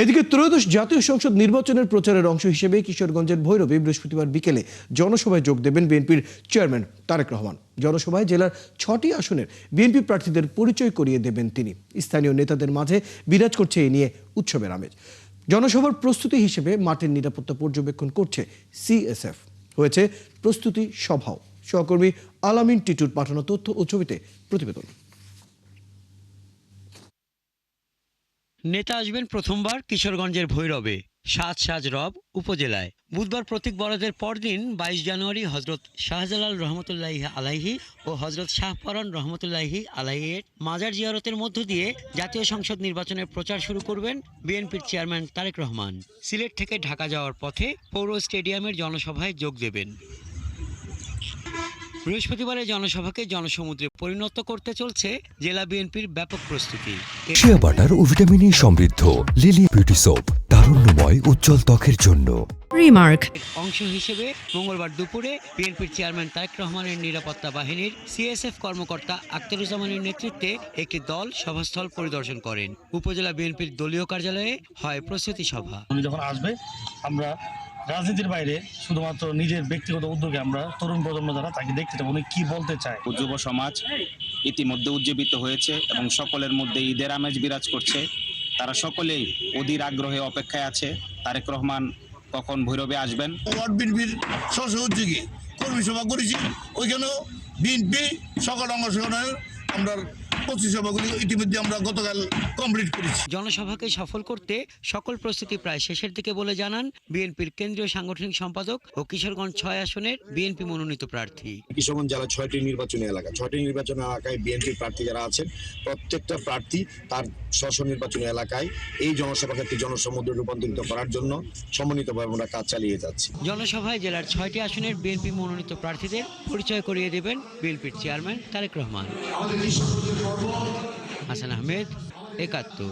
এদিকে ত্রয়োদশ জাতীয় সংসদ নির্বাচনের প্রচারের অংশ হিসেবে কিশোরগঞ্জের ভৈরবে বৃহস্পতিবার বিকেলে জনসভায় যোগ দেবেন বিএনপির চেয়ারম্যান তারেক রহমান। জনসভায় জেলার 6টি আসনের বিএনপি প্রার্থীদের পরিচয় করিয়ে দেবেন তিনি। স্থানীয় নেতাদের মাঝে বিরাজ করছে এ নিয়ে উৎসবের আমেজ। জনসভার প্রস্তুতি হিসেবে মাঠের নিরাপত্তা পর্যবেক্ষণ করছে সিএসএফ। হয়েছে প্রস্তুতি সভাও। সহকর্মী আলামিন টিটুর পাঠানো তথ্য ও ছবিতে প্রতিবেদন। নেতা আসবেন প্রথমবার কিশোরগঞ্জের ভৈরবে সাজ রব উপজেলায়। বুধবার প্রতীক বরাদের পরদিন 22 জানুয়ারি হজরত শাহজালাল রহমতুল্লাহি আলাইহি ও হজরত শাহপরান রহমতুল্লাহি আলাইহির মাজার জিয়ারতের মধ্য দিয়ে জাতীয় সংসদ নির্বাচনের প্রচার শুরু করবেন বিএনপির চেয়ারম্যান তারেক রহমান। সিলেট থেকে ঢাকা যাওয়ার পথে পৌর স্টেডিয়ামের জনসভায় যোগ দেবেন। বৃহস্পতিবারের জনসভাকে জনসমুদ্রে পরিণত করতে চলছে জেলা বিএনপির ব্যাপক প্রস্তুতি। শিয়া বাটার ও ভিটামিন সমৃদ্ধ লিলি বিউটি সোপ, তারুণ্যময় উজ্জ্বল ত্বকের জন্য। রিমার্ক অংশ হিসেবে মঙ্গলবার দুপুরে বিএনপির চেয়ারম্যান তারেক রহমানের নিরাপত্তা বাহিনীর সিএসএফ কর্মকর্তা আখতারুজ্জামানের নেতৃত্বে একটি দল সভাস্থল পরিদর্শন করেন। উপজেলা বিএনপির দলীয় কার্যালয়ে হয় প্রস্তুতি সভা। উনি যখন আসবে, আমরা রাজনীতির বাইরে শুধুমাত্র নিজের ব্যক্তিগত উদ্যোগে আমরা তরুণ প্রজন্ম যারা তাকে দেখতে চাই উনি কি বলতে চায়। যুব সমাজ ইতিমধ্যে উজ্জীবিত হয়েছে এবং সকলের মধ্যে ঈদের আমেজ বিরাজ করছে। তারা সকলেই অধীর আগ্রহে অপেক্ষায় আছে তারেক রহমান কখন ভৈরবে আসবেন। ওয়ার্ড বিএনপির সহযোগী কর্মী সভা করেছি, ওইখানেও বিএনপি সকল অংশগ্রহণের আমরা প্রস্তুতি সভাগুলি ইতিমধ্যে আমরা গতকাল কমপ্লিট করেছি। জনসভাকে সফল করতে সকল প্রস্তুতি প্রায় শেষের দিকে বলে জানান বিএনপির কেন্দ্রীয় সাংগঠনিক সম্পাদক ও কিশোরগঞ্জ 6 আসনের বিএনপি মনোনীত প্রার্থী। কিশোরগঞ্জ জেলা 6টি নির্বাচনী এলাকায় বিএনপি প্রার্থী যারা আছেন প্রত্যেকটা প্রার্থী তার স্ব নির্বাচনী এলাকায় এই জনসভা ক্ষেত্রে জনসমুদ্রে রূপান্তরিত করার জন্য সমন্বিতভাবে আমরা কাজ চালিয়ে যাচ্ছি। জনসভায় জেলার 6টি আসনের বিএনপি মনোনীত প্রার্থীদের পরিচয় করিয়ে দেবেন বিএনপির চেয়ারম্যান তারেক রহমান। হাসান আহমেদ, একাত্তর।